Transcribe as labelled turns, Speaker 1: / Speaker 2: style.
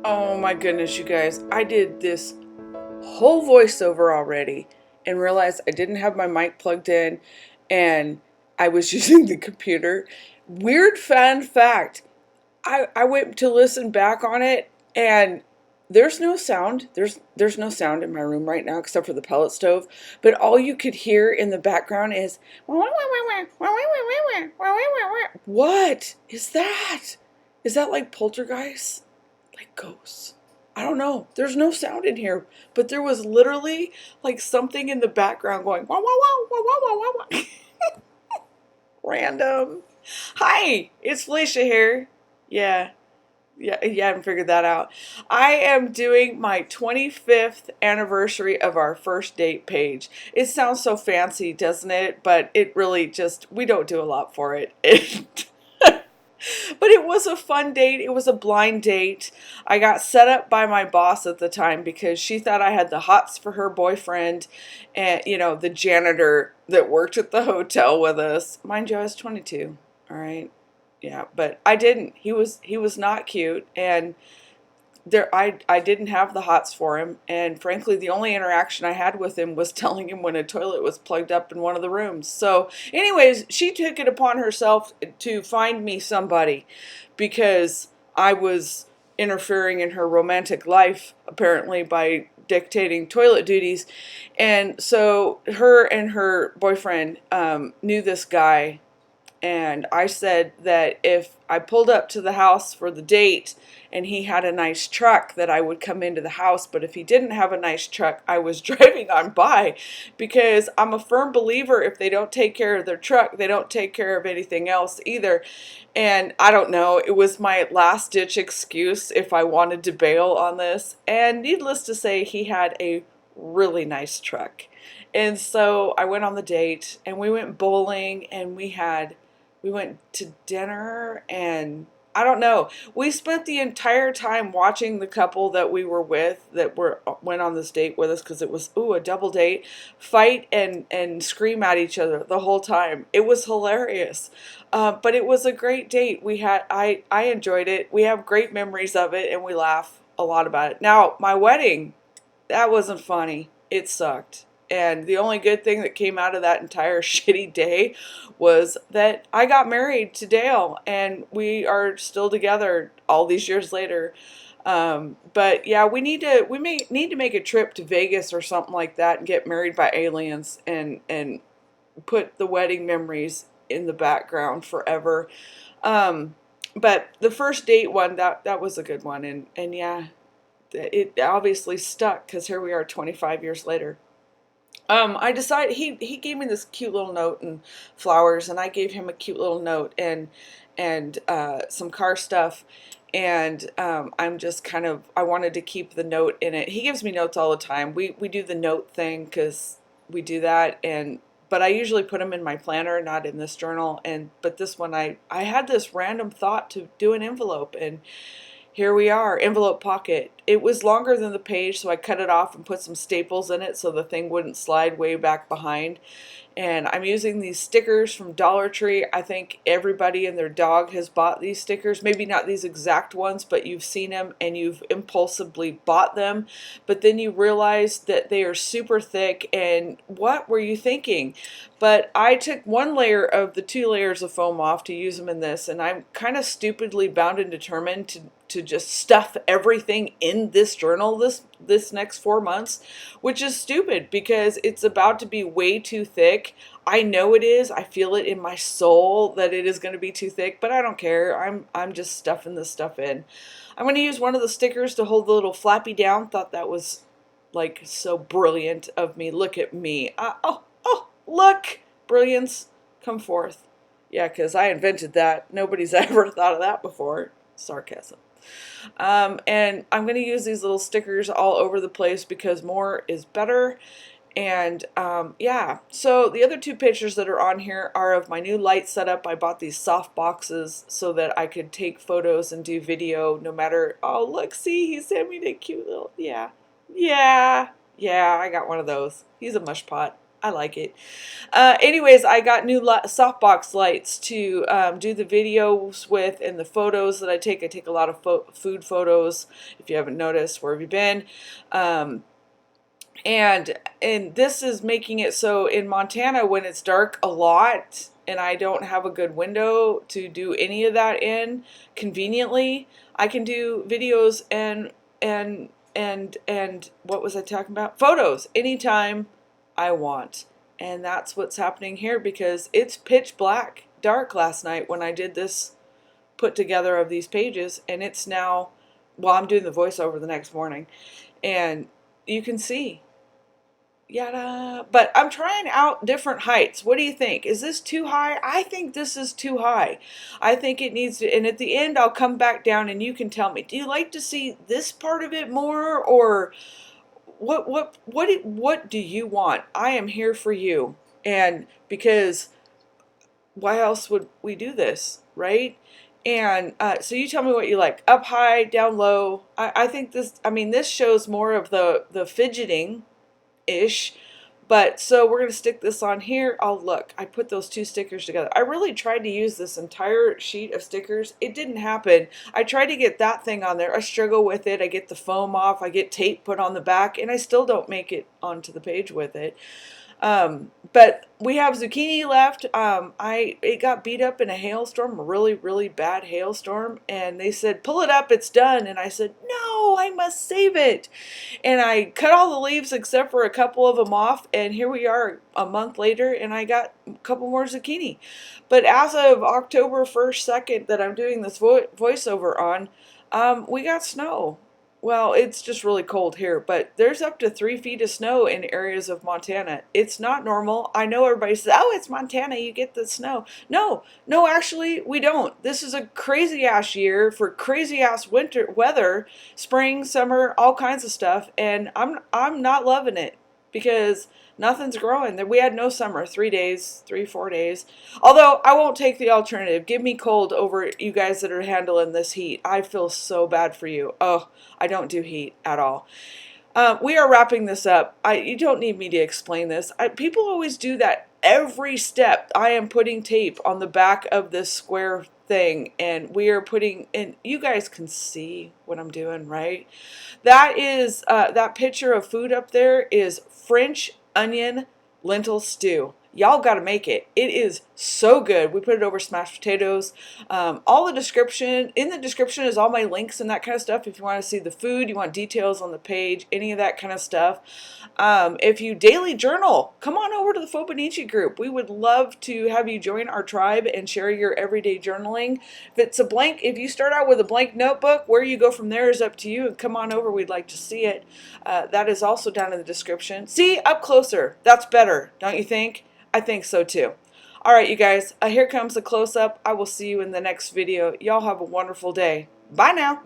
Speaker 1: Oh my goodness, you guys. I did this whole voiceover already and realized I didn't have my mic plugged in and I was using the computer. Weird fun fact. I went to listen back on it and there's no sound. There's no sound in my room right now except for the pellet stove. But all you could hear in the background is what is that? Is that like poltergeist? Like ghosts? I don't know. There's no sound in here, but there was literally like something in the background going wow wow wow wow wow wow wow. Random. Hi, it's Felicia here. Yeah, yeah, you haven't figured that out. I am doing my 25th anniversary of our first date page. It sounds so fancy, doesn't it? But it really just, we don't do a lot for it. But it was a fun date. It was a blind date. I got set up by my boss at the time because she thought I had the hots for her boyfriend and, you know, the janitor that worked at the hotel with us. Mind you, I was 22. All right. Yeah, but I didn't. He was not cute and I didn't have the hots for him, and frankly the only interaction I had with him was telling him when a toilet was plugged up in one of the rooms. So anyways, she took it upon herself to find me somebody because I was interfering in her romantic life apparently by dictating toilet duties. And so her and her boyfriend knew this guy, and I said that if I pulled up to the house for the date and he had a nice truck, that I would come into the house. But if he didn't have a nice truck, I was driving on by, because I'm a firm believer if they don't take care of their truck, they don't take care of anything else either. And I don't know, it was my last ditch excuse if I wanted to bail on this. And needless to say, he had a really nice truck. And so I went on the date and we went bowling and we went to dinner, and I don't know. We spent the entire time watching the couple that we were with, that went on this date with us, because it was a double date, fight and scream at each other the whole time. It was hilarious, but it was a great date. I enjoyed it. We have great memories of it, and we laugh a lot about it. Now my wedding, that wasn't funny. It sucked. And the only good thing that came out of that entire shitty day was that I got married to Dale, and we are still together all these years later. But yeah, we may need to make a trip to Vegas or something like that and get married by aliens and put the wedding memories in the background forever. But the first date one, that was a good one, and yeah, it obviously stuck because here we are 25 years later. I decided he gave me this cute little note and flowers, and I gave him a cute little note and some car stuff. And I'm just kind of, I wanted to keep the note in it. He gives me notes all the time. We do the note thing because we do that, and but I usually put them in my planner, not in this journal. But this one, I had this random thought to do an envelope, and here we are, envelope pocket. It was longer than the page, so I cut it off and put some staples in it so the thing wouldn't slide way back behind. And I'm using these stickers from Dollar Tree. I think everybody and their dog has bought these stickers. Maybe not these exact ones, but you've seen them and you've impulsively bought them. But then you realize that they are super thick, and what were you thinking? But I took one layer of the 2 layers of foam off to use them in this, and I'm kind of stupidly bound and determined to just stuff everything in this journal this next 4 months, which is stupid because it's about to be way too thick. I know it is. I feel it in my soul that it is going to be too thick, but I don't care. I'm just stuffing this stuff in. I'm going to use one of the stickers to hold the little flappy down. Thought that was like so brilliant of me. Look at me. Look, brilliance, come forth. Yeah, because I invented that. Nobody's ever thought of that before. Sarcasm. And I'm going to use these little stickers all over the place because more is better. And yeah, so the other 2 pictures that are on here are of my new light setup. I bought these soft boxes so that I could take photos and do video no matter. Oh, look, see, he sent me the cute little, yeah, I got one of those. He's a mush pot. I like it. Anyways, I got new softbox lights to do the videos with and the photos that I take. I take a lot of food photos. If you haven't noticed, where have you been? Um, and this is making it so in Montana when it's dark a lot and I don't have a good window to do any of that in conveniently, I can do videos and what was I talking about? Photos anytime I want. And that's what's happening here because it's pitch black dark last night when I did this put together of these pages, and it's now, well, I'm doing the voiceover the next morning, and you can see yada. But I'm trying out different heights. What do you think? Is this too high? I think this is too high. I think it needs to, and at the end I'll come back down and you can tell me, do you like to see this part of it more, or what do you want? I am here for you. And because why else would we do this, right? And so you tell me what you like, up high, down low. I think this, I mean, this shows more of the fidgeting ish. But so we're going to stick this on here. Oh, look, I put those two stickers together. I really tried to use this entire sheet of stickers. It didn't happen. I tried to get that thing on there. I struggle with it. I get the foam off. I get tape put on the back, and I still don't make it onto the page with it. But we have zucchini left. It got beat up in a hailstorm, a really, really bad hailstorm, and they said, pull it up, it's done. And I said, no, I must save it. And I cut all the leaves except for a couple of them off, and here we are a month later, and I got a couple more zucchini. But as of October 1st, 2nd, that I'm doing this voiceover on, we got snow. Well, it's just really cold here, but there's up to 3 feet of snow in areas of Montana. It's not normal. I know everybody says, oh, it's Montana, you get the snow. No, actually, we don't. This is a crazy ass year for crazy ass winter weather, spring, summer, all kinds of stuff, and I'm not loving it because nothing's growing. We had no summer, 4 days. Although I won't take the alternative. Give me cold over you guys that are handling this heat. I feel so bad for you. Oh, I don't do heat at all. We are wrapping this up. You don't need me to explain this. People always do that every step. I am putting tape on the back of this square thing, and we are putting, and you guys can see what I'm doing, right? That is, that picture of food up there is French onion lentil stew. Y'all got to make it. It is so good. We put it over smashed potatoes. All the description, in the description is all my links and that kind of stuff. If you want to see the food, you want details on the page, any of that kind of stuff. If you daily journal, come on over to the Fauxbonichi group. We would love to have you join our tribe and share your everyday journaling. If it's a blank, if you start out with a blank notebook, where you go from there is up to you. And come on over. We'd like to see it. That is also down in the description. See, up closer. That's better, don't you think? I think so too. All right, you guys, here comes the close-up. I will see you in the next video. Y'all have a wonderful day. Bye now.